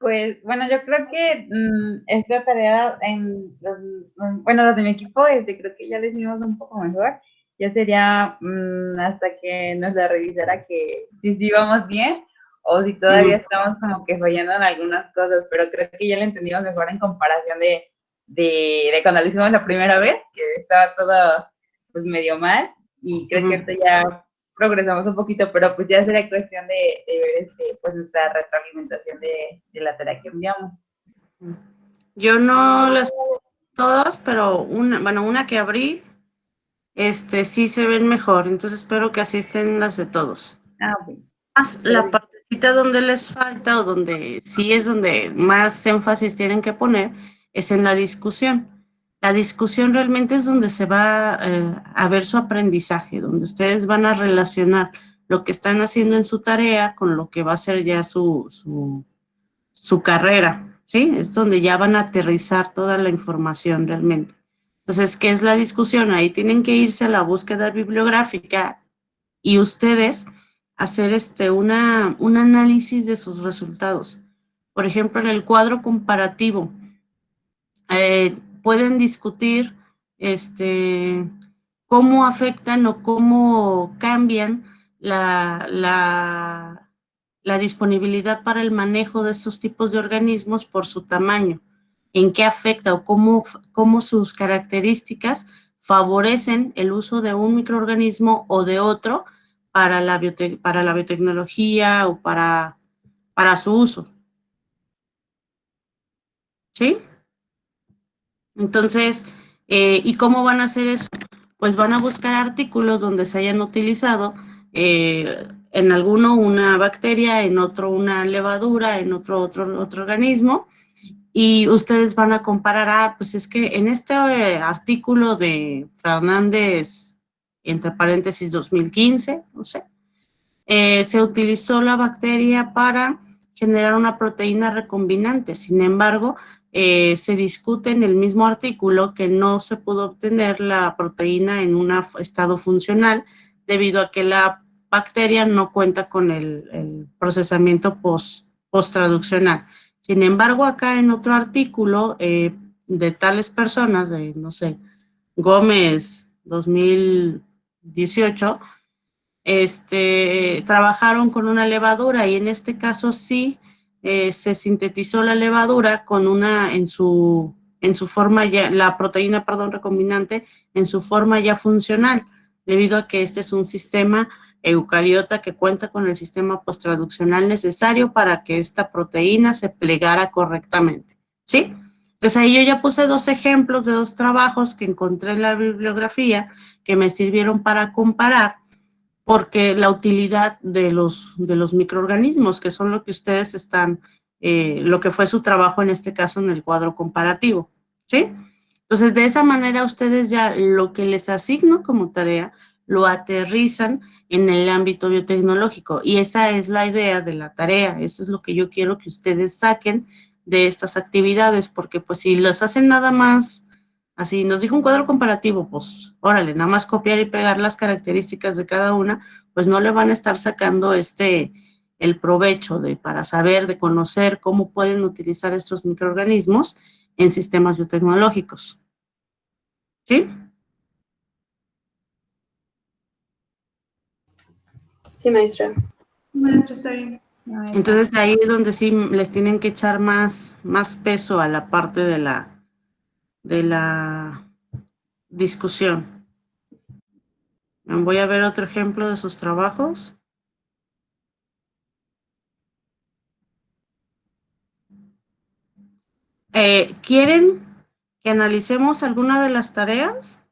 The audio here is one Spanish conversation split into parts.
Pues bueno, yo creo que esta tarea bueno, los de mi equipo, creo que ya les hicimos un poco mejor. Ya sería hasta que nos la revisara que sí vamos bien o si todavía Ujú. estamos como que fallando en algunas cosas, pero creo que ya la entendimos mejor en comparación de cuando lo hicimos la primera vez, que estaba todo pues medio mal y creo que Ujú. ahorita ya progresamos un poquito, pero pues ya sería cuestión de ver pues esta retroalimentación de la tarea que enviamos. Yo no las todas, pero bueno, una que abrí, sí se ven mejor, entonces espero que así estén las de todos. Ah, bueno. Más la Pero, partecita donde les falta o donde sí es donde más énfasis tienen que poner es en la discusión. La discusión realmente es donde se va a ver su aprendizaje, donde ustedes van a relacionar lo que están haciendo en su tarea con lo que va a ser ya su carrera, ¿sí? Es donde ya van a aterrizar toda la información realmente. Entonces, ¿qué es la discusión? Ahí tienen que irse a la búsqueda bibliográfica y ustedes hacer un análisis de sus resultados. Por ejemplo, en el cuadro comparativo, pueden discutir cómo afectan o cómo cambian la disponibilidad para el manejo de estos tipos de organismos por su tamaño, en qué afecta o cómo sus características favorecen el uso de un microorganismo o de otro para la biotecnología o para su uso. ¿Sí? Entonces, ¿y cómo van a hacer eso? Pues van a buscar artículos donde se hayan utilizado en alguno una bacteria, en otro una levadura, en otro organismo, y ustedes van a comparar, pues es que en este artículo de Fernández, entre paréntesis 2015, no sé, se utilizó la bacteria para generar una proteína recombinante. Sin embargo, se discute en el mismo artículo que no se pudo obtener la proteína en un estado funcional debido a que la bacteria no cuenta con el procesamiento post-traduccional. Sin embargo, acá en otro artículo de tales personas, de no sé, Gómez 2018, trabajaron con una levadura y en este caso sí se sintetizó la levadura con en su forma ya, la proteína, perdón, recombinante en su forma ya funcional, debido a que este es un sistema eucariota que cuenta con el sistema posttraduccional necesario para que esta proteína se plegara correctamente. ¿Sí? Entonces ahí yo ya puse dos ejemplos de dos trabajos que encontré en la bibliografía que me sirvieron para comparar porque la utilidad de los microorganismos, que son lo que ustedes están, lo que fue su trabajo en este caso en el cuadro comparativo, ¿sí? Entonces, de esa manera ustedes ya lo que les asigno como tarea lo aterrizan en el ámbito biotecnológico y esa es la idea de la tarea, eso es lo que yo quiero que ustedes saquen de estas actividades, porque pues si los hacen nada más, así nos dijo un cuadro comparativo, pues órale, nada más copiar y pegar las características de cada una, pues no le van a estar sacando el provecho para saber, de conocer cómo pueden utilizar estos microorganismos en sistemas biotecnológicos. ¿Sí? Sí, maestra. Maestra, está bien. Entonces ahí es donde sí les tienen que echar más peso a la parte de la discusión. Voy a ver otro ejemplo de sus trabajos. ¿Quieren que analicemos alguna de las tareas?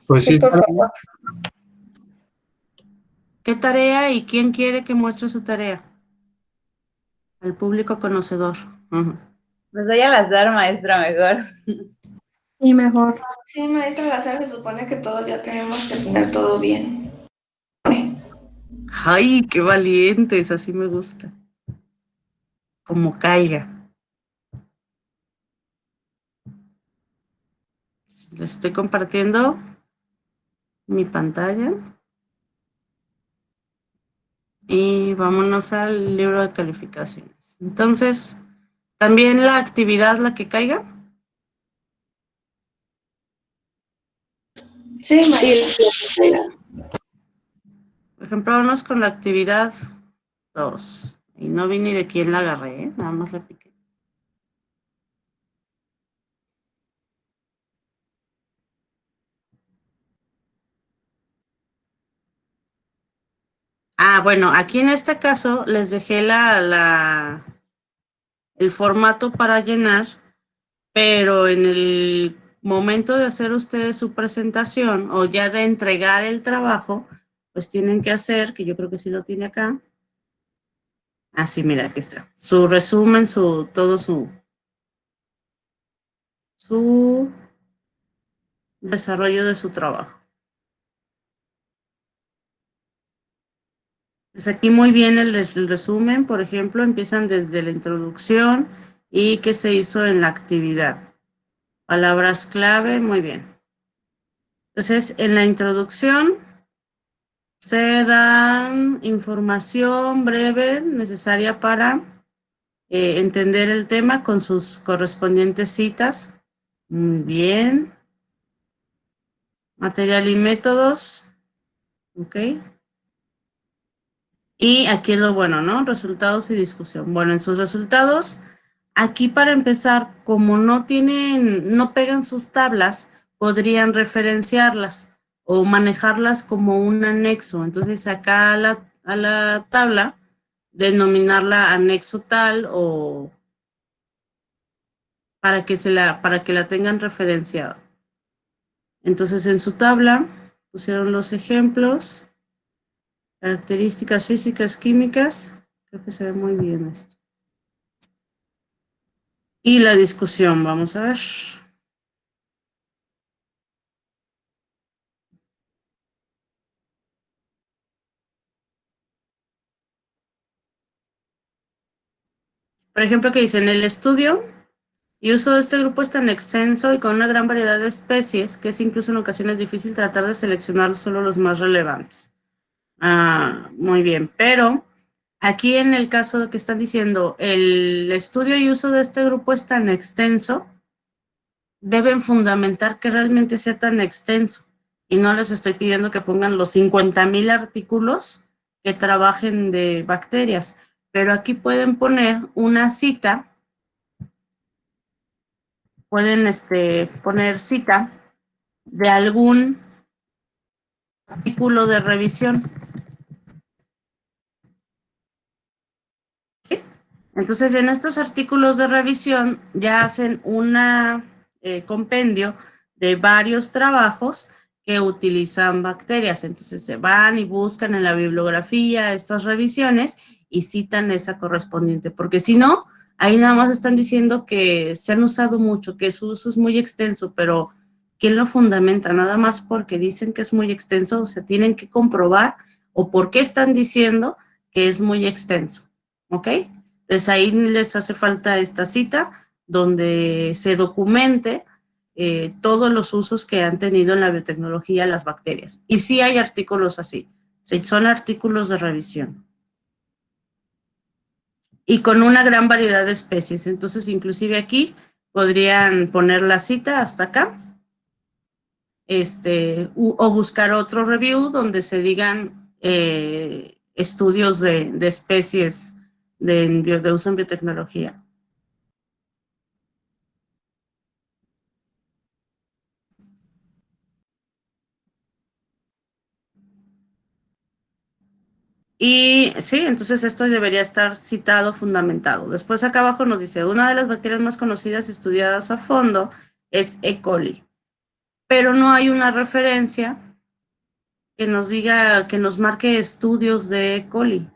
Pues Sí, sí, por favor. ¿Qué tarea y quién quiere que muestre su tarea? Al público conocedor. Uh-huh. Pues voy al azar, maestra, mejor. Y mejor. Sí, maestra Lazar, se supone que todos ya tenemos que tener todo bien. Ay, qué valientes, así me gusta. Como caiga. Les estoy compartiendo mi pantalla. Y vámonos al libro de calificaciones. Entonces, ¿también la actividad la que caiga? Sí, maestra. Por ejemplo, vamos con la actividad 2. Y no vi ni de quién la agarré, ¿eh? Nada más la piqué. Ah, bueno, aquí en este caso les dejé el formato para llenar, pero en el momento de hacer ustedes su presentación o ya de entregar el trabajo, pues tienen que hacer, que yo creo que sí lo tiene acá. Ah, sí, mira, aquí está. Su resumen, todo su desarrollo de su trabajo. Pues aquí muy bien el resumen, por ejemplo, empiezan desde la introducción y qué se hizo en la actividad. Palabras clave, muy bien. Entonces, en la introducción se dan información breve necesaria para entender el tema con sus correspondientes citas. Muy bien. Material y métodos. Ok. Y aquí es lo bueno, ¿no? Resultados y discusión. Bueno, en sus resultados, aquí para empezar, como no pegan sus tablas, podrían referenciarlas o manejarlas como un anexo. Entonces, acá a la tabla, denominarla anexo tal o para que la tengan referenciada. Entonces, en su tabla pusieron los ejemplos, características físicas, químicas. Creo que se ve muy bien esto. Y la discusión, vamos a ver. Por ejemplo, que dicen el estudio y uso de este grupo es tan extenso y con una gran variedad de especies que es incluso en ocasiones difícil tratar de seleccionar solo los más relevantes. Ah, muy bien, pero aquí en el caso de que están diciendo el estudio y uso de este grupo es tan extenso, deben fundamentar que realmente sea tan extenso. Y no les estoy pidiendo que pongan los 50,000 artículos que trabajen de bacterias, pero aquí pueden poner una cita, pueden poner cita de algún artículo de revisión. ¿Sí? Entonces, en estos artículos de revisión ya hacen una compendio de varios trabajos que utilizan bacterias. Entonces, se van y buscan en la bibliografía estas revisiones y citan esa correspondiente, porque si no, ahí nada más están diciendo que se han usado mucho, que su uso es muy extenso, pero ¿quién lo fundamenta? Nada más porque dicen que es muy extenso, o sea, tienen que comprobar o por qué están diciendo que es muy extenso. ¿Ok? Entonces ahí les hace falta esta cita donde se documente todos los usos que han tenido en la biotecnología las bacterias. Y sí hay artículos así, son artículos de revisión. Y con una gran variedad de especies. Entonces, inclusive aquí podrían poner la cita hasta acá. O buscar otro review donde se digan estudios de especies de uso en biotecnología. Y sí, entonces esto debería estar citado, fundamentado. Después acá abajo nos dice, una de las bacterias más conocidas y estudiadas a fondo es E. coli, pero no hay una referencia que nos diga, que nos marque estudios de E. coli.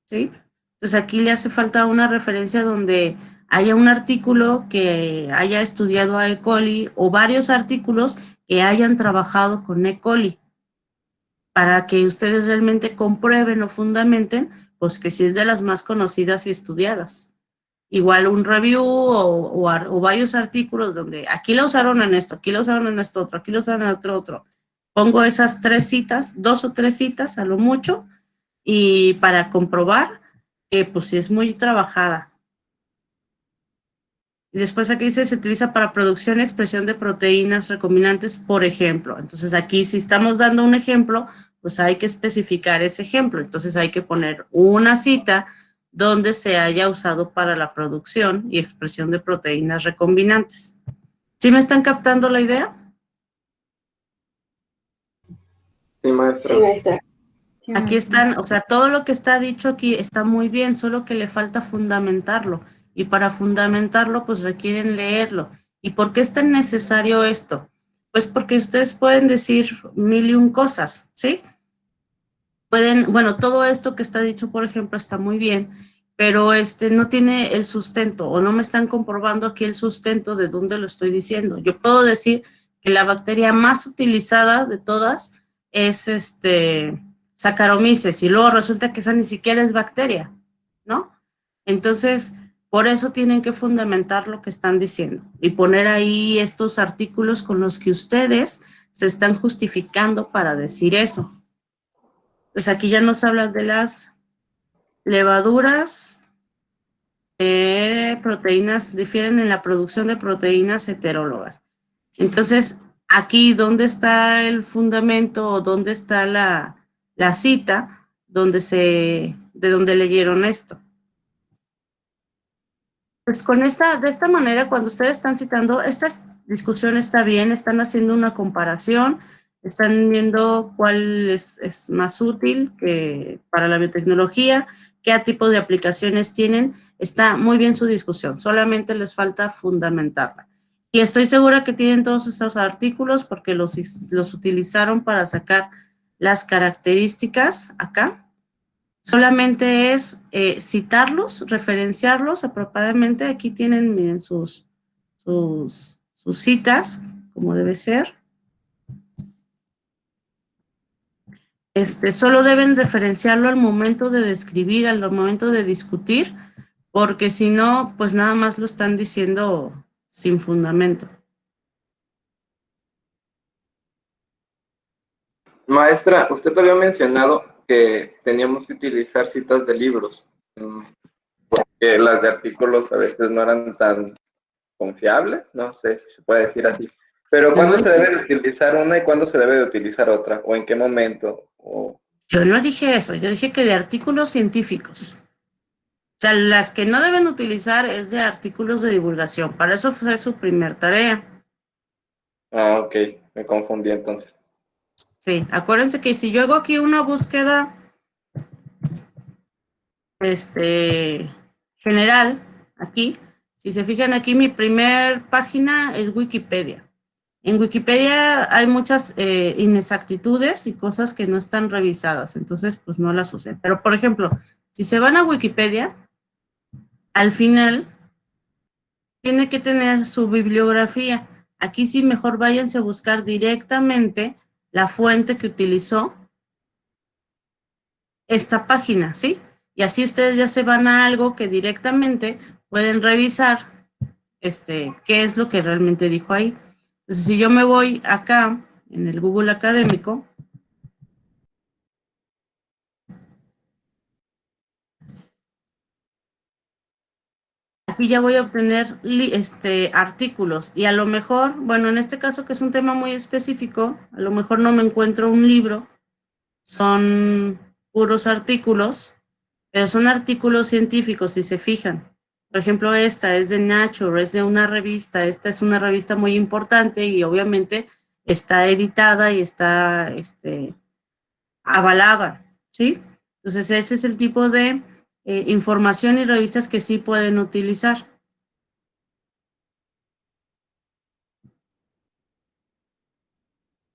¿Sí? Entonces aquí le hace falta una referencia donde haya un artículo que haya estudiado a E. coli o varios artículos que hayan trabajado con E. coli, para que ustedes realmente comprueben o fundamenten, pues que sí es de las más conocidas y estudiadas. Igual un review o varios artículos donde aquí la usaron en esto, aquí la usaron en esto otro, aquí la usaron en otro. Pongo esas 3 citas, 2 o 3 citas a lo mucho, y para comprobar que pues sí es muy trabajada. Y después aquí dice, se utiliza para producción y expresión de proteínas recombinantes, por ejemplo. Entonces aquí si estamos dando un ejemplo, pues hay que especificar ese ejemplo. Entonces hay que poner una cita donde se haya usado para la producción y expresión de proteínas recombinantes. ¿Sí me están captando la idea? Sí, maestra. Sí, maestra. Sí, Aquí maestra. están, o sea, todo lo que está dicho aquí está muy bien, solo que le falta fundamentarlo. Y para fundamentarlo, pues requieren leerlo. ¿Y por qué es tan necesario esto? Pues porque ustedes pueden decir mil y un cosas, ¿sí? Pueden, bueno, todo esto que está dicho, por ejemplo, está muy bien, pero no tiene el sustento o no me están comprobando aquí el sustento de dónde lo estoy diciendo. Yo puedo decir que la bacteria más utilizada de todas es Saccharomyces y luego resulta que esa ni siquiera es bacteria, ¿no? Entonces, por eso tienen que fundamentar lo que están diciendo y poner ahí estos artículos con los que ustedes se están justificando para decir eso. Pues aquí ya nos hablan de las levaduras, proteínas, difieren en la producción de proteínas heterólogas. Entonces, aquí, ¿dónde está el fundamento o dónde está la cita de donde leyeron esto? Pues de esta manera, cuando ustedes están citando, esta discusión está bien, están haciendo una comparación, están viendo cuál es más útil para la biotecnología, qué tipo de aplicaciones tienen, está muy bien su discusión, solamente les falta fundamentarla. Y estoy segura que tienen todos esos artículos porque los utilizaron para sacar las características acá. Solamente es citarlos, referenciarlos apropiadamente. Aquí tienen, miren, sus citas, como debe ser. Solo deben referenciarlo al momento de describir, al momento de discutir, porque si no, pues nada más lo están diciendo sin fundamento. Maestra, usted había mencionado que teníamos que utilizar citas de libros, porque las de artículos a veces no eran tan confiables, no sé si se puede decir así. Pero ¿cuándo se debe de utilizar una y cuándo se debe de utilizar otra? ¿O en qué momento? Yo no dije eso, yo dije que de artículos científicos. O sea, las que no deben utilizar es de artículos de divulgación. Para eso fue su primer tarea. Ah, ok, me confundí entonces. Sí, acuérdense que si yo hago aquí una búsqueda general, aquí, si se fijan aquí, mi primer página es Wikipedia. En Wikipedia hay muchas inexactitudes y cosas que no están revisadas, entonces pues no las usen. Pero, por ejemplo, si se van a Wikipedia, al final tiene que tener su bibliografía. Aquí sí mejor váyanse a buscar directamente la fuente que utilizó esta página, ¿sí? Y así ustedes ya se van a algo que directamente pueden revisar qué es lo que realmente dijo ahí. Entonces, si yo me voy acá en el Google Académico, aquí ya voy a obtener artículos y a lo mejor, bueno, en este caso que es un tema muy específico, a lo mejor no me encuentro un libro, son puros artículos, pero son artículos científicos, si se fijan. Por ejemplo, esta es de Nature, es de una revista, esta es una revista muy importante y obviamente está editada y está avalada, ¿sí? Entonces, ese es el tipo de información y revistas que sí pueden utilizar.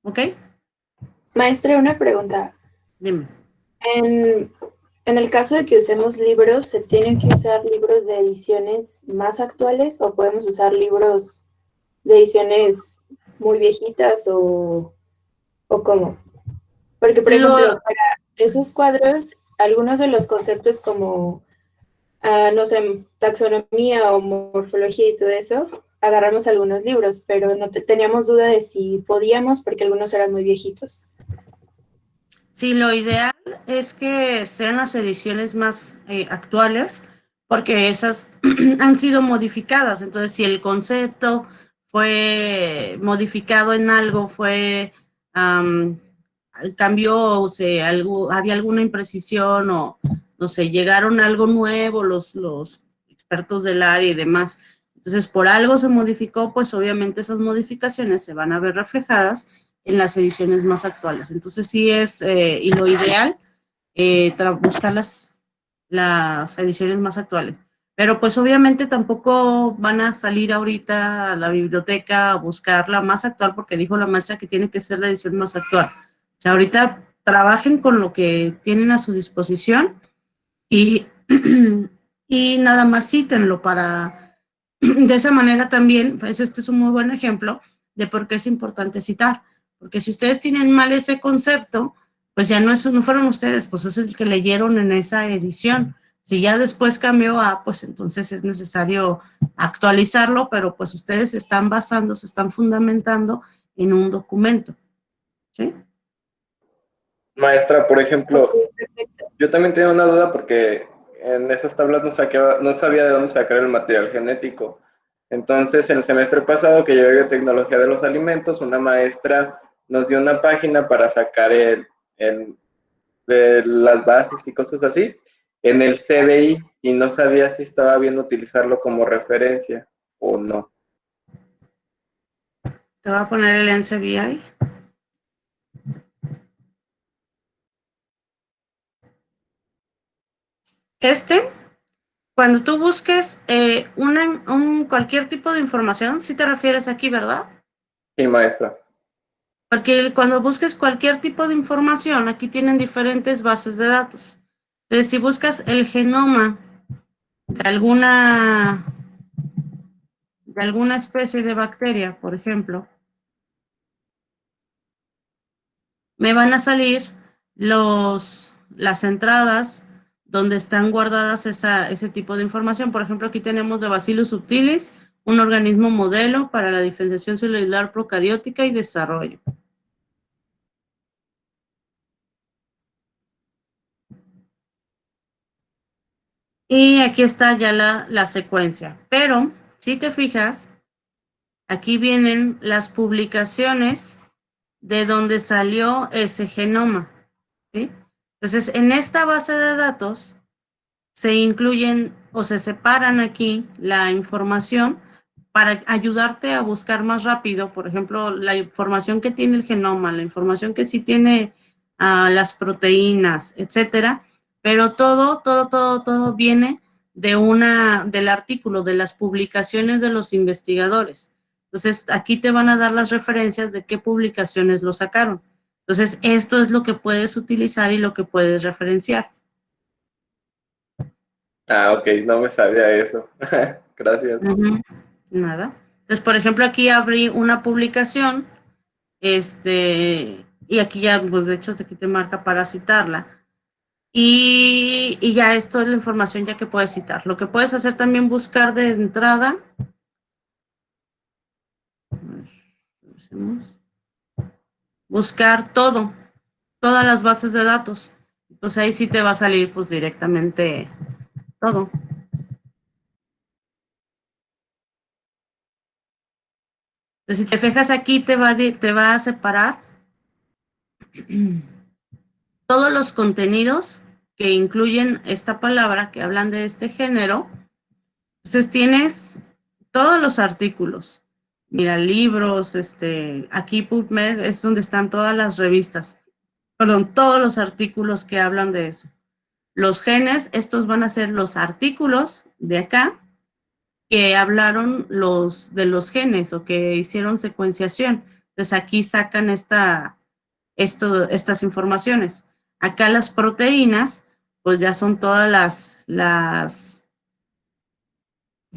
¿Ok? Maestra, una pregunta. Dime. En el caso de que usemos libros, ¿se tienen que usar libros de ediciones más actuales o podemos usar libros de ediciones muy viejitas o cómo? Porque, por ejemplo, para esos cuadros, algunos de los conceptos como, no sé, taxonomía o morfología y todo eso, agarramos algunos libros, pero no teníamos duda de si podíamos porque algunos eran muy viejitos. Sí, lo ideal es que sean las ediciones más actuales, porque esas han sido modificadas. Entonces, si el concepto fue modificado en algo, cambió, o sea, había alguna imprecisión o, no sé, llegaron a algo nuevo los expertos del área y demás. Entonces, por algo se modificó, pues obviamente esas modificaciones se van a ver reflejadas en las ediciones más actuales. Entonces sí es, y lo ideal, buscar las ediciones más actuales. Pero pues obviamente tampoco van a salir ahorita a la biblioteca a buscar la más actual porque dijo la maestra que tiene que ser la edición más actual. O sea, ahorita trabajen con lo que tienen a su disposición y, y nada más cítenlo para, de esa manera también, pues este es un muy buen ejemplo de por qué es importante citar, porque si ustedes tienen mal ese concepto, pues ya no fueron ustedes, pues es el que leyeron en esa edición. Si ya después cambió pues entonces es necesario actualizarlo, pero pues ustedes se están basando, se están fundamentando en un documento. ¿Sí? Maestra, por ejemplo, Ok, perfecto. yo también tengo una duda porque en esas tablas no sabía de dónde sacar el material genético. Entonces, en el semestre pasado que llevé biotecnología de los alimentos, una maestra nos dio una página para sacar de las bases y cosas así en el CBI y no sabía si estaba bien utilizarlo como referencia o no. Te voy a poner el NCBI. Cuando tú busques cualquier tipo de información, si te refieres aquí, ¿verdad? Sí, maestra. Porque cuando busques cualquier tipo de información, aquí tienen diferentes bases de datos. Entonces, si buscas el genoma de alguna especie de bacteria, por ejemplo, me van a salir las entradas donde están guardadas ese tipo de información. Por ejemplo, aquí tenemos de Bacillus subtilis, un organismo modelo para la diferenciación celular procariótica y desarrollo. Y aquí está ya la secuencia. Pero, si te fijas, aquí vienen las publicaciones de donde salió ese genoma. ¿Sí? Entonces, en esta base de datos se incluyen o se separan aquí la información para ayudarte a buscar más rápido, por ejemplo, la información que tiene el genoma, la información que sí tiene las proteínas, etcétera, pero todo viene del artículo, de las publicaciones de los investigadores. Entonces, aquí te van a dar las referencias de qué publicaciones lo sacaron. Entonces, esto es lo que puedes utilizar y lo que puedes referenciar. Ah, ok, no me sabía eso. Gracias. Nada. Entonces, por ejemplo, aquí abrí una publicación, y aquí ya, pues de hecho, aquí te marca para citarla. Y ya esto es la información ya que puedes citar. Lo que puedes hacer también buscar de entrada. Buscar todas las bases de datos. Pues ahí sí te va a salir pues directamente todo. Entonces, si te fijas aquí, te va a separar todos los contenidos que incluyen esta palabra, que hablan de este género. Entonces tienes todos los artículos. Mira, libros, aquí PubMed es donde están todas las revistas. Perdón, todos los artículos que hablan de eso. Los genes, estos van a ser los artículos de acá que hablaron de los genes o que hicieron secuenciación. Entonces aquí sacan estas informaciones. Acá las proteínas, pues ya son todas las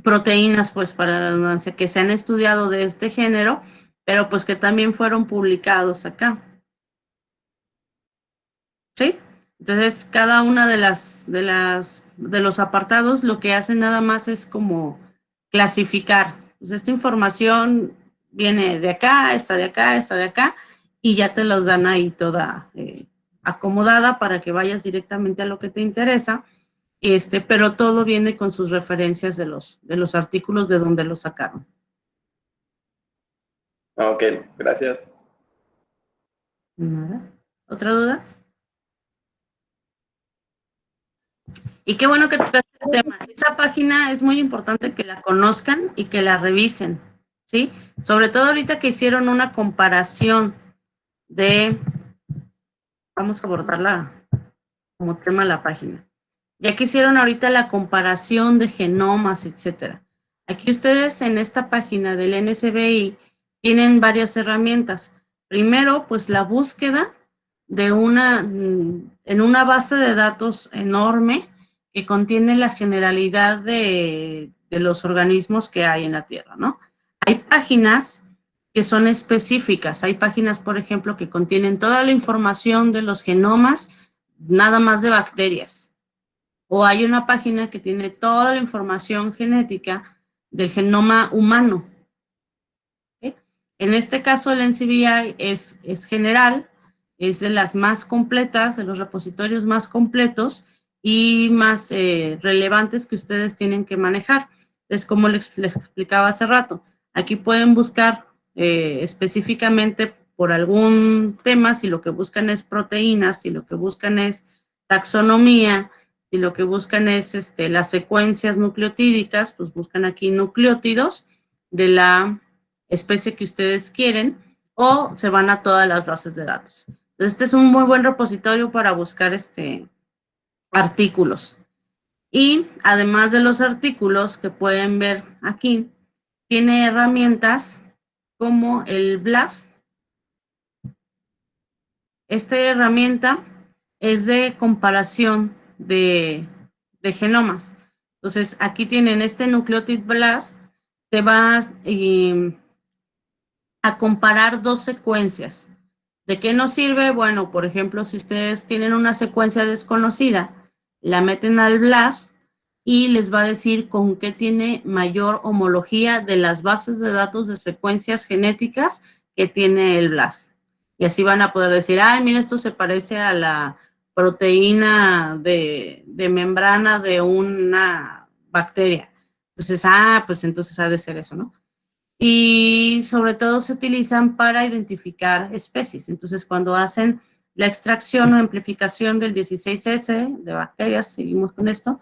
proteínas, pues para la redundancia, que se han estudiado de este género, pero pues que también fueron publicados acá. ¿Sí? Entonces, cada una de los apartados lo que hacen nada más es como clasificar. Pues esta información viene de acá, esta de acá, esta de acá, y ya te los dan ahí toda acomodada para que vayas directamente a lo que te interesa, pero todo viene con sus referencias de los artículos de donde lo sacaron. Ok, gracias. Nada. ¿Otra duda? Y qué bueno que tocaste el tema. Esa página es muy importante que la conozcan y que la revisen, ¿sí? Sobre todo ahorita que hicieron una comparación vamos a abordarla como tema la página. Ya que hicieron ahorita la comparación de genomas, etcétera. Aquí ustedes en esta página del NSBI tienen varias herramientas. Primero, pues la búsqueda en una base de datos enorme que contiene la generalidad de los organismos que hay en la Tierra, ¿no? Hay páginas que son específicas. Hay páginas, por ejemplo, que contienen toda la información de los genomas, nada más de bacterias. O hay una página que tiene toda la información genética del genoma humano. ¿Okay? En este caso, el NCBI es general, es de las más completas, de los repositorios más completos y más relevantes que ustedes tienen que manejar. Es como les explicaba hace rato. Aquí pueden buscar específicamente por algún tema, si lo que buscan es proteínas, si lo que buscan es taxonomía, si lo que buscan es las secuencias nucleotídicas, pues buscan aquí nucleótidos de la especie que ustedes quieren o se van a todas las bases de datos. Entonces, este es un muy buen repositorio para buscar artículos. Y además de los artículos que pueden ver aquí, tiene herramientas como el BLAST. Esta herramienta es de comparación de genomas. Entonces, aquí tienen este Nucleotide BLAST, te vas a comparar dos secuencias. ¿De qué nos sirve? Bueno, por ejemplo, si ustedes tienen una secuencia desconocida, la meten al BLAST y les va a decir con qué tiene mayor homología de las bases de datos de secuencias genéticas que tiene el BLAST. Y así van a poder decir, ay, mira, esto se parece a la proteína de membrana de una bacteria. Entonces, pues entonces ha de ser eso, ¿no? Y sobre todo se utilizan para identificar especies. Entonces, cuando hacen la extracción o amplificación del 16S de bacterias, seguimos con esto,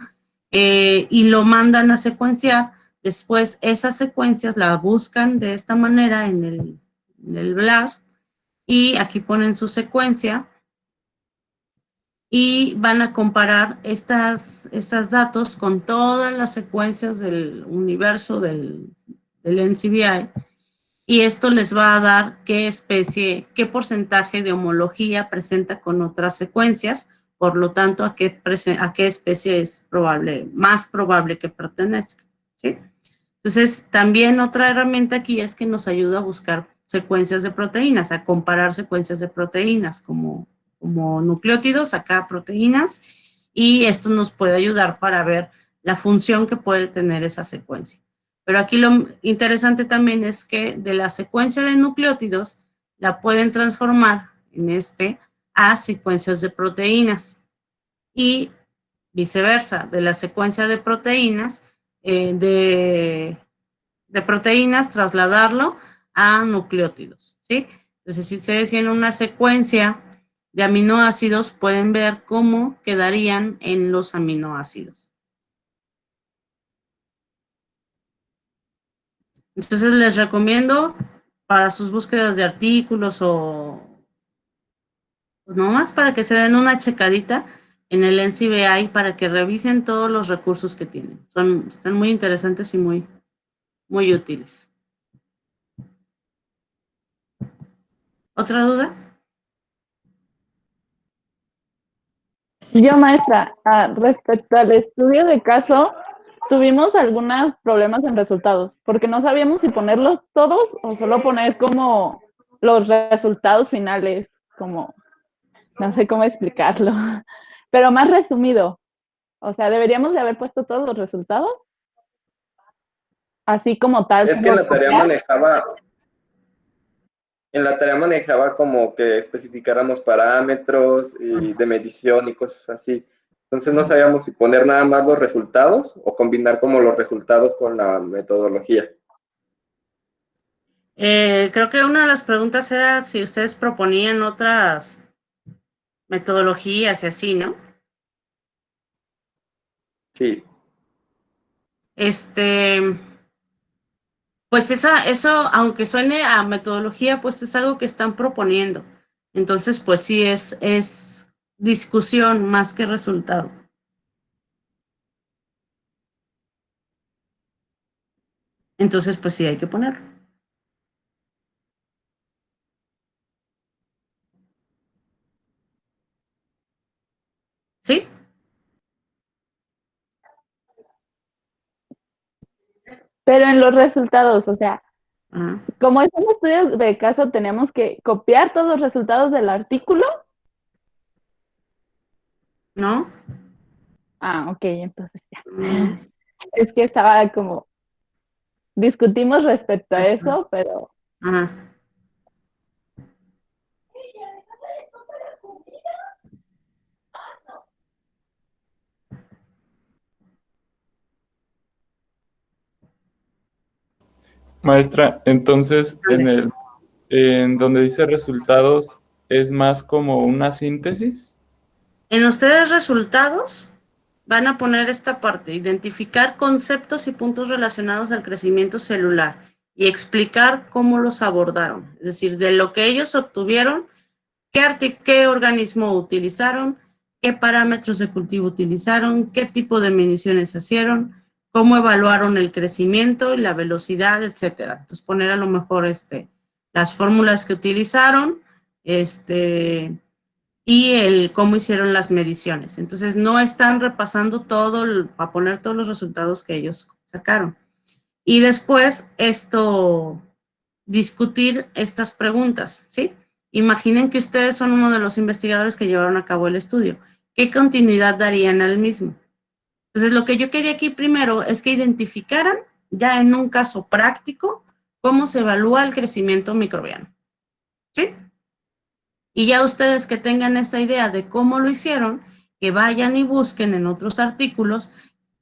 y lo mandan a secuenciar, después esas secuencias las buscan de esta manera en el BLAST y aquí ponen su secuencia y van a comparar estos datos con todas las secuencias del universo del NCBI y esto les va a dar qué especie, qué porcentaje de homología presenta con otras secuencias, por lo tanto, a qué especie es más probable que pertenezca, ¿sí? Entonces, también otra herramienta aquí es que nos ayuda a buscar secuencias de proteínas, a comparar secuencias de proteínas como nucleótidos, acá proteínas, y esto nos puede ayudar para ver la función que puede tener esa secuencia. Pero aquí lo interesante también es que de la secuencia de nucleótidos la pueden transformar a secuencias de proteínas y viceversa, de la secuencia de proteínas, de proteínas trasladarlo a nucleótidos, ¿sí? Entonces, si ustedes tienen una secuencia de aminoácidos, pueden ver cómo quedarían en los aminoácidos. Entonces, les recomiendo para sus búsquedas de artículos o nomás para que se den una checadita en el NCBI para que revisen todos los recursos que tienen. Están muy interesantes y muy útiles. ¿Otra duda? Yo, maestra, respecto al estudio de caso, tuvimos algunos problemas en resultados, porque no sabíamos si ponerlos todos o solo poner como los resultados finales, como, no sé cómo explicarlo, pero más resumido. O sea, ¿deberíamos de haber puesto todos los resultados? Así como tal. Es que la tarea manejaba, en la tarea manejaba como que especificáramos parámetros y de medición y cosas así. Entonces no sabíamos si poner nada más los resultados o combinar como los resultados con la metodología. Creo que una de las preguntas era si ustedes proponían otras metodologías y así, ¿no? Sí. Pues eso, aunque suene a metodología, pues es algo que están proponiendo. Entonces, pues sí, es discusión más que resultado. Entonces, pues sí, hay que ponerlo. ¿Sí? Pero en los resultados, o sea, Ajá. como es un estudio de caso, tenemos que copiar todos los resultados del artículo. ¿No? Ah, ok, entonces ya. Mm, Es que estaba como, discutimos respecto a está. eso, pero Ajá. Maestra, entonces en donde dice resultados es más como una síntesis. En ustedes resultados van a poner esta parte, identificar conceptos y puntos relacionados al crecimiento celular y explicar cómo los abordaron. Es decir, de lo que ellos obtuvieron, qué organismo utilizaron, qué parámetros de cultivo utilizaron, qué tipo de mediciones hicieron, cómo evaluaron el crecimiento y la velocidad, etcétera. Entonces poner a lo mejor las fórmulas que utilizaron, y cómo hicieron las mediciones. Entonces, no están repasando a poner todos los resultados que ellos sacaron. Y después, discutir estas preguntas, ¿sí? Imaginen que ustedes son uno de los investigadores que llevaron a cabo el estudio. ¿Qué continuidad darían al mismo? Entonces, lo que yo quería aquí primero es que identificaran, ya en un caso práctico, cómo se evalúa el crecimiento microbiano, ¿sí? Y ya ustedes que tengan esa idea de cómo lo hicieron, que vayan y busquen en otros artículos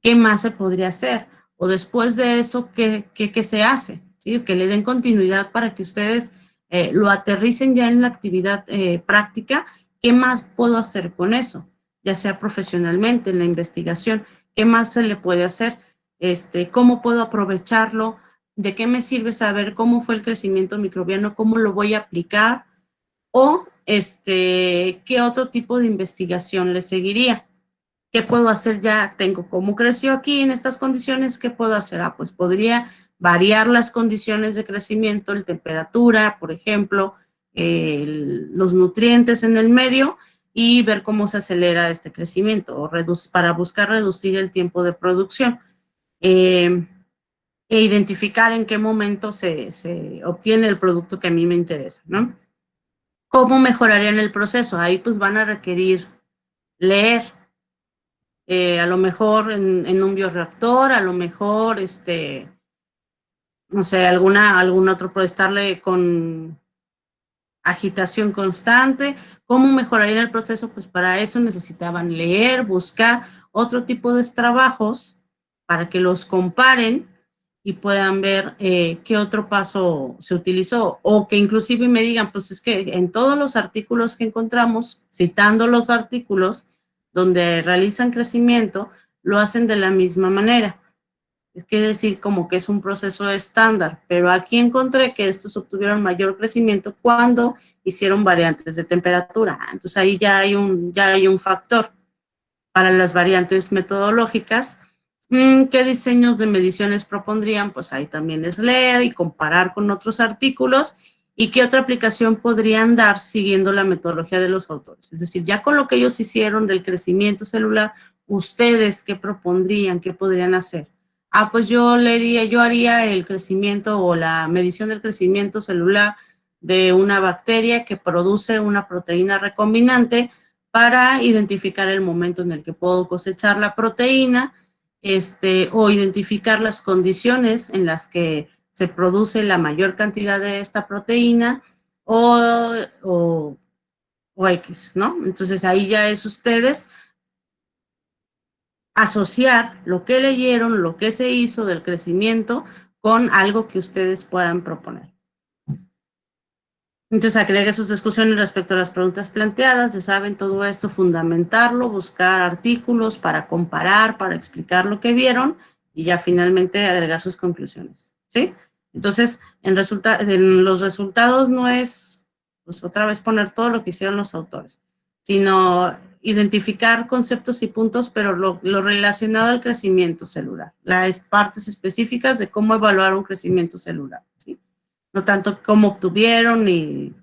qué más se podría hacer. O después de eso, qué se hace, ¿sí? Que le den continuidad para que ustedes lo aterricen ya en la actividad práctica. ¿Qué más puedo hacer con eso? Ya sea profesionalmente, en la investigación, ¿qué más se le puede hacer? ¿Cómo puedo aprovecharlo? ¿De qué me sirve saber cómo fue el crecimiento microbiano? ¿Cómo lo voy a aplicar? O qué otro tipo de investigación le seguiría. ¿Qué puedo hacer ya? Tengo cómo creció aquí en estas condiciones, ¿qué puedo hacer? Pues podría variar las condiciones de crecimiento, la temperatura, por ejemplo, los nutrientes en el medio y ver cómo se acelera este crecimiento o para buscar reducir el tiempo de producción. E identificar en qué momento se obtiene el producto que a mí me interesa, ¿no? ¿Cómo mejorarían el proceso? Ahí pues van a requerir leer, a lo mejor en un bioreactor, a lo mejor, no sé, algún otro, puede estarle con agitación constante. ¿Cómo mejorarían el proceso? Pues para eso necesitaban leer, buscar otro tipo de trabajos para que los comparen y puedan ver qué otro paso se utilizó, o que inclusive me digan, pues es que en todos los artículos que encontramos, citando los artículos donde realizan crecimiento, lo hacen de la misma manera. Es quiere decir como que es un proceso estándar, pero aquí encontré que estos obtuvieron mayor crecimiento cuando hicieron variantes de temperatura. Entonces ahí ya hay un factor. Para las variantes metodológicas, ¿qué diseños de mediciones propondrían? Pues ahí también es leer y comparar con otros artículos y qué otra aplicación podrían dar siguiendo la metodología de los autores. Es decir, ya con lo que ellos hicieron del crecimiento celular, ¿ustedes qué propondrían? ¿Qué podrían hacer? Pues yo haría el crecimiento o la medición del crecimiento celular de una bacteria que produce una proteína recombinante para identificar el momento en el que puedo cosechar la proteína, o identificar las condiciones en las que se produce la mayor cantidad de esta proteína, o X, ¿no? Entonces ahí ya es ustedes asociar lo que leyeron, lo que se hizo del crecimiento con algo que ustedes puedan proponer. Entonces agregue sus discusiones respecto a las preguntas planteadas, ya saben, todo esto, fundamentarlo, buscar artículos para comparar, para explicar lo que vieron y ya finalmente agregar sus conclusiones, ¿sí? Entonces, en los resultados no es, pues otra vez poner todo lo que hicieron los autores, sino identificar conceptos y puntos, pero lo relacionado al crecimiento celular, las partes específicas de cómo evaluar un crecimiento celular, ¿sí? No tanto cómo obtuvieron ni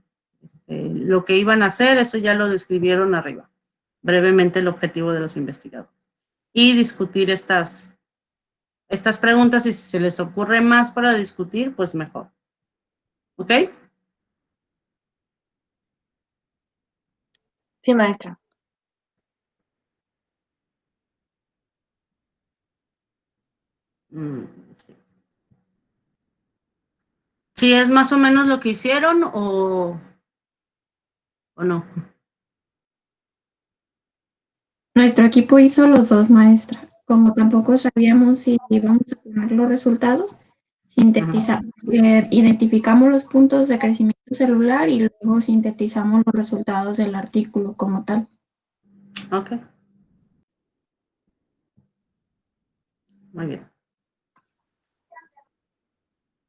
lo que iban a hacer, eso ya lo describieron arriba, brevemente el objetivo de los investigadores. Y discutir estas preguntas y si se les ocurre más para discutir, pues mejor. ¿Ok? Sí, maestra. Sí. ¿Sí es más o menos lo que hicieron o no? Nuestro equipo hizo los dos, maestra. Como tampoco sabíamos si íbamos a poner los resultados, identificamos los puntos de crecimiento celular y luego sintetizamos los resultados del artículo como tal. Ok. Muy bien.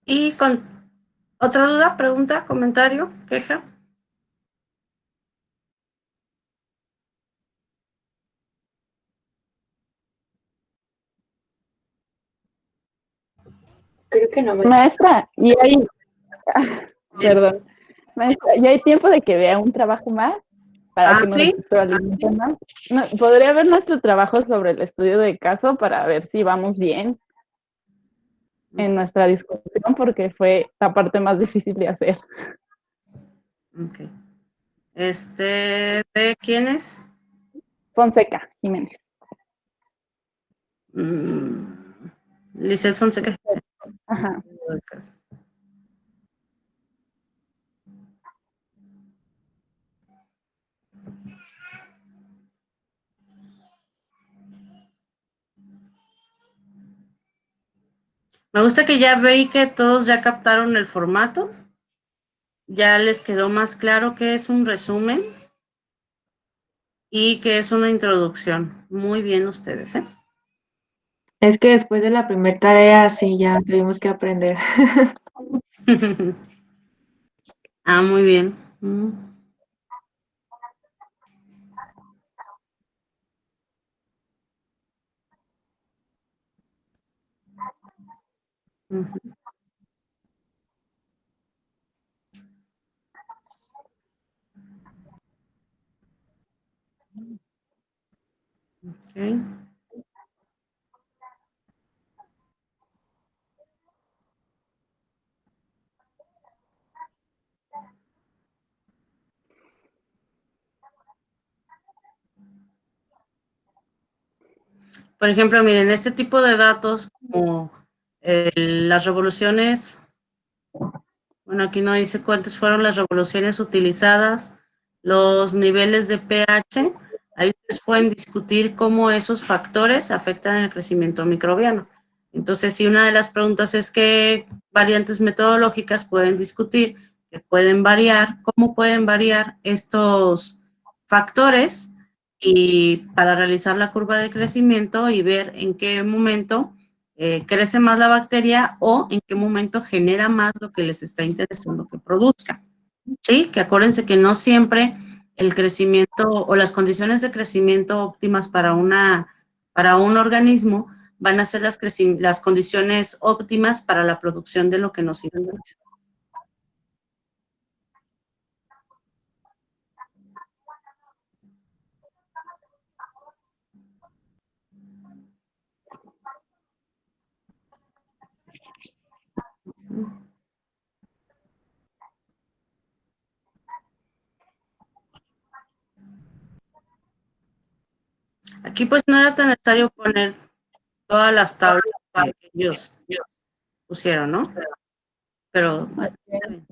¿Y con otra duda, pregunta, comentario, queja? Creo que no me... Maestra, y hay, perdón, maestra, ¿y hay tiempo de que vea un trabajo más para que nos ¿sí? retroalimenten más? ¿Podría ver nuestro trabajo sobre el estudio de caso para ver si vamos bien en nuestra discusión? Porque fue la parte más difícil de hacer. Ok. ¿De quién es? Fonseca Jiménez. Lizeth Fonseca. Ajá. Me gusta que ya veí que todos ya captaron el formato. Ya les quedó más claro qué es un resumen y qué es una introducción. Muy bien ustedes, ¿eh? Es que después de la primera tarea, sí, ya tuvimos que aprender. Muy bien. Okay. Por ejemplo, miren, este tipo de datos como las revoluciones, bueno, aquí no dice cuántas fueron las revoluciones utilizadas, los niveles de pH, ahí ustedes pueden discutir cómo esos factores afectan el crecimiento microbiano. Entonces, si una de las preguntas es qué variantes metodológicas pueden discutir, que pueden variar, cómo pueden variar estos factores y para realizar la curva de crecimiento y ver en qué momento crece más la bacteria o en qué momento genera más lo que les está interesando que produzca. Sí, que acuérdense que no siempre el crecimiento o las condiciones de crecimiento óptimas para un organismo van a ser las condiciones óptimas para la producción de lo que nos interesa. Aquí pues no era tan necesario poner todas las tablas que ellos pusieron, ¿no? Pero está bien.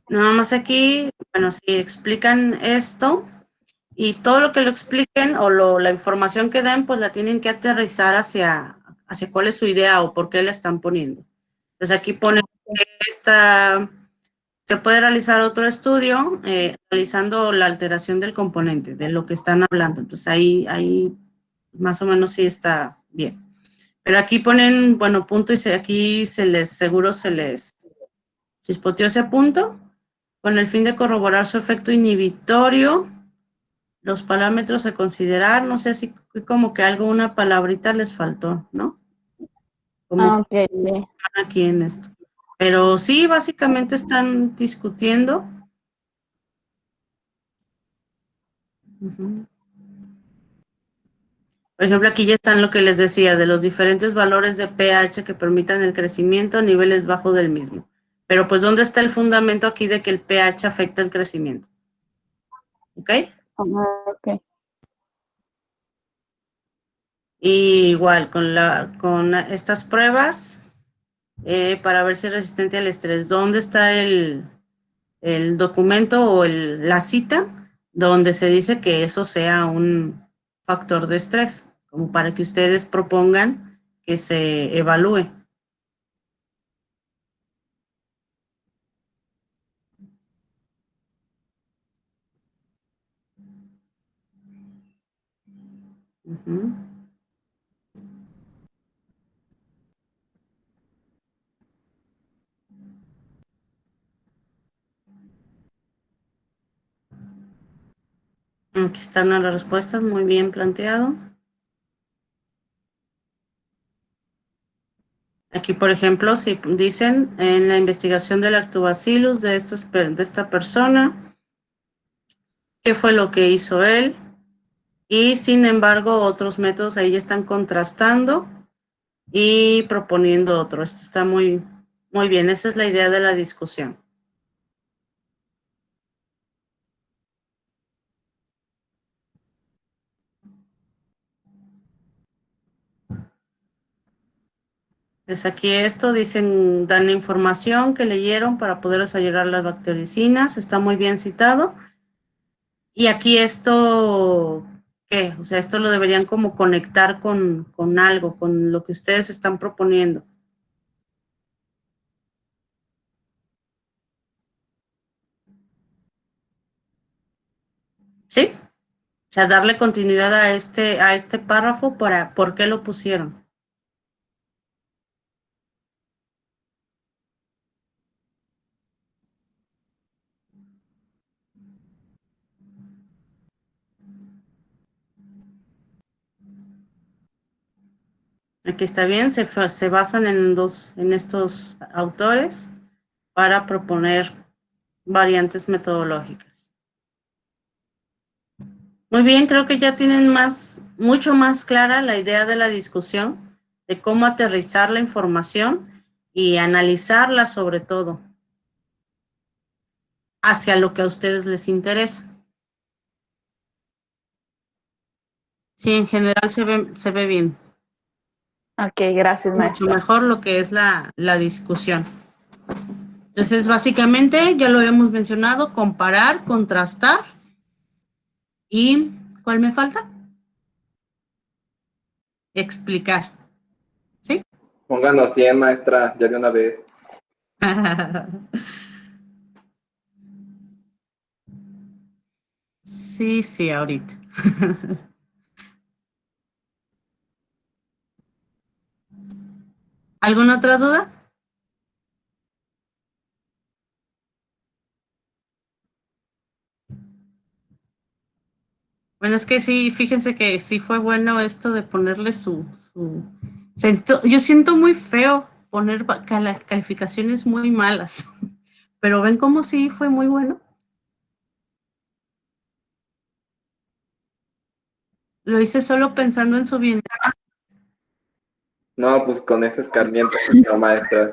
Nada más aquí, bueno, si explican esto y todo lo que lo expliquen o la información que den, pues la tienen que aterrizar hacia cuál es su idea o por qué la están poniendo. Entonces aquí pone que se puede realizar otro estudio realizando la alteración del componente, de lo que están hablando. Entonces ahí más o menos sí está bien. Pero aquí ponen, bueno, punto y aquí seguro se les chispoteó ese punto. Con el fin de corroborar su efecto inhibitorio, los parámetros a considerar, no sé si como que una palabrita les faltó, ¿no? Como Ok. aquí en esto. Pero sí, básicamente están discutiendo. Por ejemplo, aquí ya están lo que les decía, de los diferentes valores de pH que permitan el crecimiento a niveles bajos del mismo. Pero pues, ¿dónde está el fundamento aquí de que el pH afecta el crecimiento? ¿Ok? Ok. Y igual, con estas pruebas, para ver si es resistente al estrés, ¿dónde está el documento o la cita donde se dice que eso sea un factor de estrés? Como para que ustedes propongan que se evalúe. Aquí están las respuestas, muy bien planteado. Aquí, por ejemplo, si dicen en la investigación del lactobacillus de esta persona, ¿qué fue lo que hizo él? Y sin embargo, otros métodos ahí están contrastando y proponiendo otro. Esto está muy, muy bien. Esa es la idea de la discusión. Es aquí esto, dicen, dan la información que leyeron para poder desarrollar las bactericinas. Está muy bien citado. Y aquí esto, ¿qué? O sea, esto lo deberían como conectar con algo, con lo que ustedes están proponiendo. ¿Sí? O sea, darle continuidad a este párrafo para por qué lo pusieron. Aquí está bien, se basan en estos autores para proponer variantes metodológicas. Muy bien, creo que ya tienen mucho más clara la idea de la discusión, de cómo aterrizar la información y analizarla sobre todo hacia lo que a ustedes les interesa. Sí, en general se ve bien. Ok, gracias, Mucho maestra. mejor lo que es la discusión. Entonces, básicamente, ya lo habíamos mencionado, comparar, contrastar y, ¿cuál me falta? Explicar. ¿Sí? Pónganos 100, maestra, ya de una vez. Sí, ahorita. ¿Alguna otra duda? Bueno, es que sí, fíjense que sí fue bueno esto de ponerle yo siento muy feo poner calificaciones muy malas, pero ven cómo sí fue muy bueno. Lo hice solo pensando en su bienestar. No, pues con ese escarmiento, no, maestra.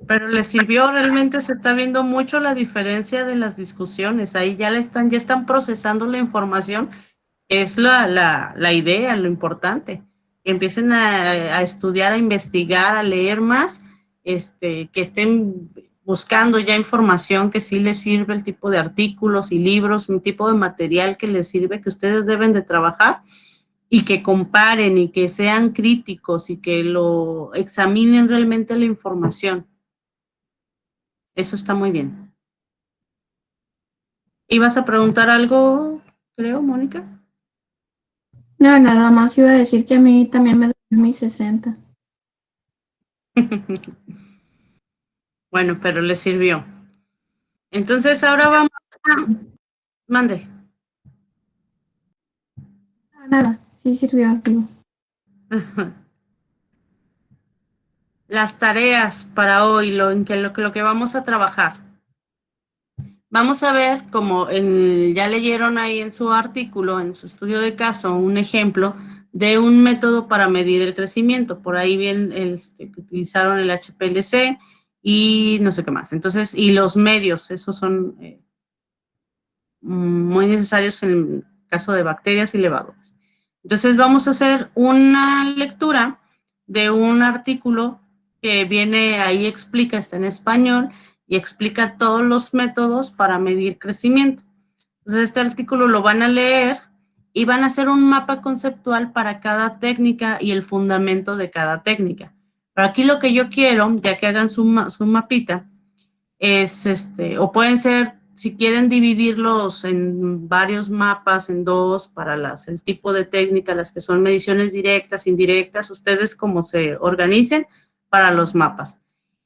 Pero les sirvió, realmente se está viendo mucho la diferencia de las discusiones. Ahí ya están procesando la información, que es la idea, lo importante. Que empiecen a estudiar, a investigar, a leer más, que estén buscando ya información que sí les sirve, el tipo de artículos y libros, un tipo de material que les sirve, que ustedes deben de trabajar y que comparen y que sean críticos y que lo examinen realmente la información. Eso está muy bien. ¿Ibas a preguntar algo, creo, Mónica? No, nada más iba a decir que a mí también me dolió mi 60. Bueno, pero les sirvió. Entonces ahora vamos a... Mande. No, nada, sí sirvió, digo. Las tareas para hoy, lo que vamos a trabajar. Vamos a ver, como ya leyeron ahí en su artículo, en su estudio de caso, un ejemplo de un método para medir el crecimiento. Por ahí bien que utilizaron el HPLC y no sé qué más. Entonces, y los medios, esos son muy necesarios en el caso de bacterias y levaduras. Entonces, vamos a hacer una lectura de un artículo que viene ahí, explica, está en español, y explica todos los métodos para medir crecimiento. Entonces, este artículo lo van a leer y van a hacer un mapa conceptual para cada técnica y el fundamento de cada técnica. Pero aquí lo que yo quiero, ya que hagan su mapita, es o pueden ser, si quieren dividirlos en varios mapas, en dos, para el tipo de técnica, las que son mediciones directas, indirectas, ustedes como se organicen para los mapas.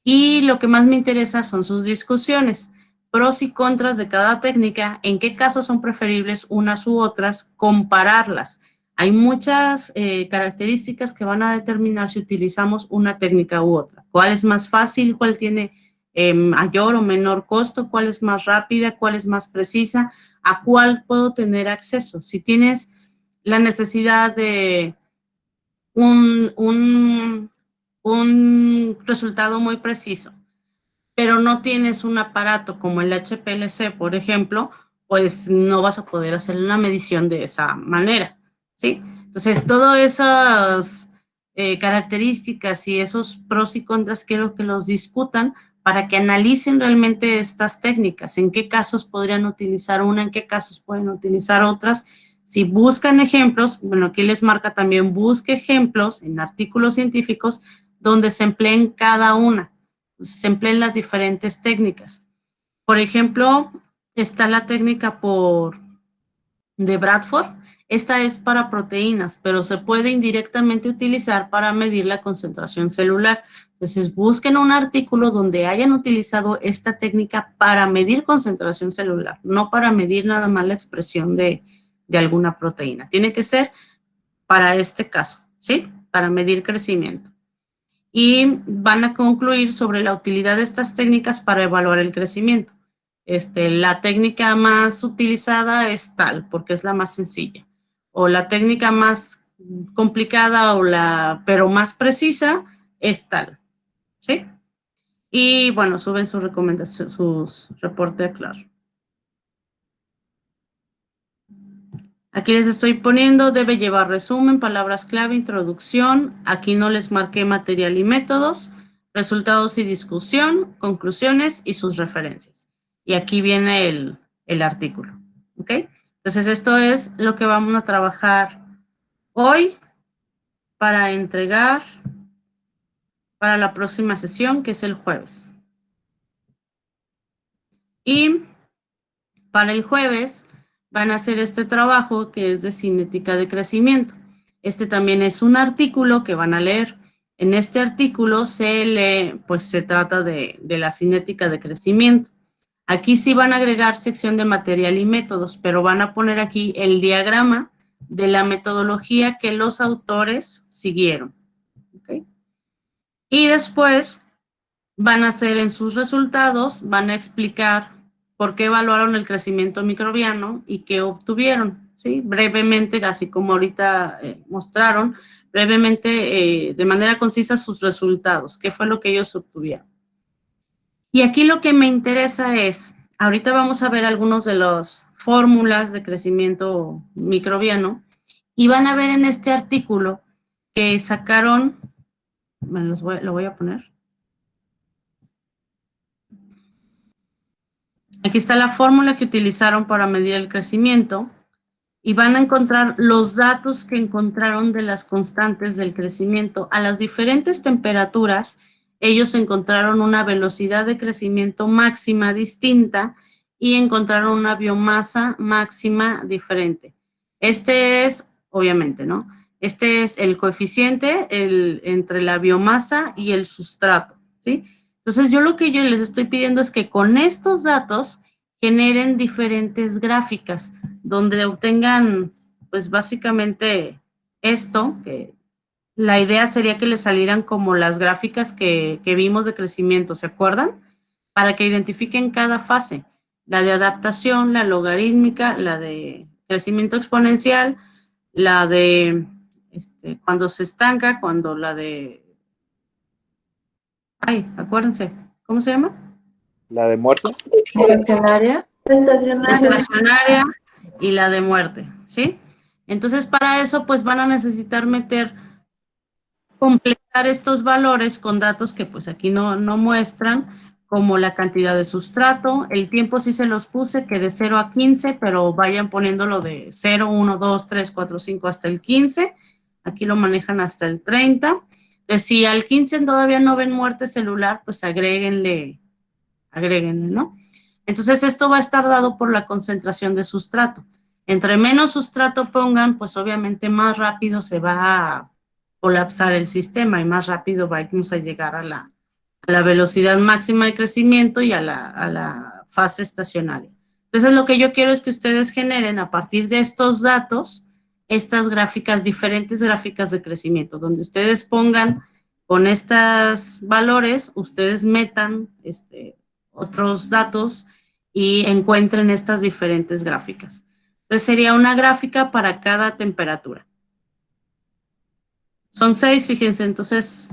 Y lo que más me interesa son sus discusiones, pros y contras de cada técnica, en qué casos son preferibles unas u otras, compararlas. Hay muchas características que van a determinar si utilizamos una técnica u otra. ¿Cuál es más fácil? ¿Cuál tiene mayor o menor costo? ¿Cuál es más rápida? ¿Cuál es más precisa? ¿A cuál puedo tener acceso? Si tienes la necesidad de un resultado muy preciso, pero no tienes un aparato como el HPLC, por ejemplo, pues no vas a poder hacer una medición de esa manera, ¿sí? Entonces, todas esas características y esos pros y contras quiero que los discutan para que analicen realmente estas técnicas, en qué casos podrían utilizar una, en qué casos pueden utilizar otras. Si buscan ejemplos, bueno, aquí les marca también, busque ejemplos en artículos científicos donde se empleen cada una, se empleen las diferentes técnicas. Por ejemplo, está la técnica de Bradford. Esta es para proteínas, pero se puede indirectamente utilizar para medir la concentración celular. Entonces, busquen un artículo donde hayan utilizado esta técnica para medir concentración celular, no para medir nada más la expresión de alguna proteína. Tiene que ser para este caso, ¿sí? Para medir crecimiento. Y van a concluir sobre la utilidad de estas técnicas para evaluar el crecimiento. La técnica más utilizada es tal, porque es la más sencilla. O la técnica más complicada pero más precisa es tal, ¿sí? Y bueno, suben sus recomendaciones, sus reportes, claro. Aquí les estoy poniendo, debe llevar resumen, palabras clave, introducción. Aquí no les marqué material y métodos, resultados y discusión, conclusiones y sus referencias. Y aquí viene el artículo, ¿ok? Entonces, esto es lo que vamos a trabajar hoy para entregar para la próxima sesión, que es el jueves. Y para el jueves van a hacer este trabajo que es de cinética de crecimiento. Este también es un artículo que van a leer. En este artículo se lee, pues se trata de la cinética de crecimiento. Aquí sí van a agregar sección de material y métodos, pero van a poner aquí el diagrama de la metodología que los autores siguieron. ¿Okay? Y después van a hacer en sus resultados, van a explicar por qué evaluaron el crecimiento microbiano y qué obtuvieron, ¿sí? Brevemente, así como ahorita mostraron, brevemente, de manera concisa, sus resultados, qué fue lo que ellos obtuvieron. Y aquí lo que me interesa es, ahorita vamos a ver algunos de las fórmulas de crecimiento microbiano y van a ver en este artículo que sacaron, lo voy a poner. Aquí está la fórmula que utilizaron para medir el crecimiento y van a encontrar los datos que encontraron de las constantes del crecimiento. A las diferentes temperaturas, ellos encontraron una velocidad de crecimiento máxima distinta y encontraron una biomasa máxima diferente. Este es, obviamente, ¿no? Este es el coeficiente entre la biomasa y el sustrato, ¿sí? Entonces, yo lo que yo les estoy pidiendo es que con estos datos generen diferentes gráficas donde obtengan, pues básicamente esto, que la idea sería que les salieran como las gráficas que vimos de crecimiento, ¿se acuerdan? Para que identifiquen cada fase, la de adaptación, la logarítmica, la de crecimiento exponencial, la de cuando se estanca, cuando la de... Ay, acuérdense, ¿cómo se llama? ¿La de muerte? Estacionaria. Estacionaria y la de muerte, ¿sí? Entonces, para eso, pues van a necesitar completar estos valores con datos que pues aquí no muestran, como la cantidad de sustrato, el tiempo sí se los puse, que de 0 a 15, pero vayan poniéndolo de 0, 1, 2, 3, 4, 5 hasta el 15, aquí lo manejan hasta el 30. Entonces, si al 15 todavía no ven muerte celular, pues agréguenle, ¿no? Entonces, esto va a estar dado por la concentración de sustrato. Entre menos sustrato pongan, pues obviamente más rápido se va a colapsar el sistema y más rápido vamos a llegar a la velocidad máxima de crecimiento y a la fase estacionaria. Entonces, lo que yo quiero es que ustedes generen a partir de estos datos, estas gráficas, diferentes gráficas de crecimiento, donde ustedes pongan con estos valores, ustedes metan otros datos y encuentren estas diferentes gráficas. Entonces, sería una gráfica para cada temperatura. Son 6, fíjense, entonces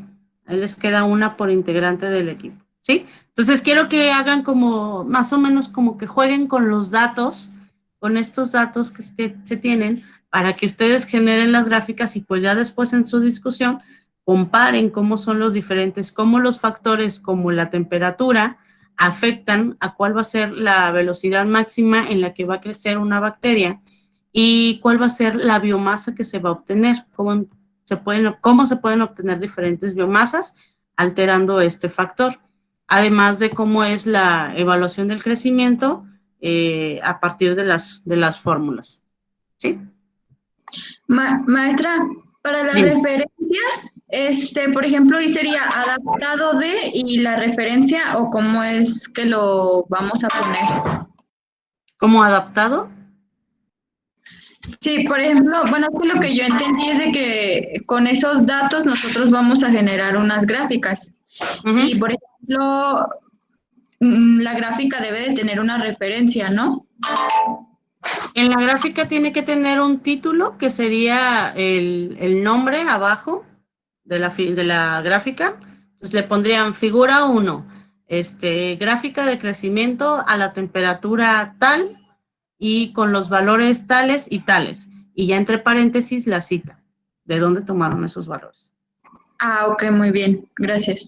ahí les queda una por integrante del equipo, ¿sí? Entonces, quiero que hagan como, más o menos como que jueguen con los datos, con estos datos que se tienen, para que ustedes generen las gráficas y pues ya después en su discusión comparen cómo son los diferentes, cómo los factores como la temperatura afectan a cuál va a ser la velocidad máxima en la que va a crecer una bacteria y cuál va a ser la biomasa que se va a obtener, cómo se pueden obtener diferentes biomasas alterando este factor, además de cómo es la evaluación del crecimiento a partir de las fórmulas. ¿Sí? Maestra, para las Dime. referencias, por ejemplo, ¿y sería adaptado de y la referencia o cómo es que lo vamos a poner? ¿Cómo adaptado? Sí, por ejemplo, bueno, es que lo que yo entendí es de que con esos datos nosotros vamos a generar unas gráficas. Y, por ejemplo, la gráfica debe de tener una referencia, ¿no? En la gráfica tiene que tener un título que sería el nombre abajo de la gráfica. Entonces le pondrían figura 1, gráfica de crecimiento a la temperatura tal y con los valores tales y tales. Y ya entre paréntesis la cita, de dónde tomaron esos valores. Ah, ok, muy bien, gracias.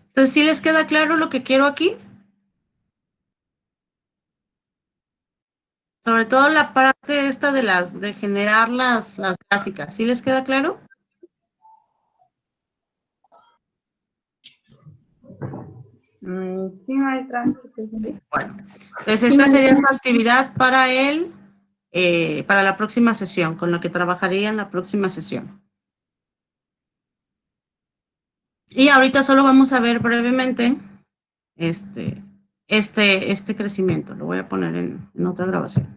Entonces, ¿sí les queda claro lo que quiero aquí? Sobre todo la parte esta de generar las gráficas. ¿Sí les queda claro? Sí, maestra. Sí. Bueno, entonces esta sería su actividad para para la próxima sesión, con lo que trabajaría en la próxima sesión. Y ahorita solo vamos a ver brevemente este crecimiento. Lo voy a poner en otra grabación.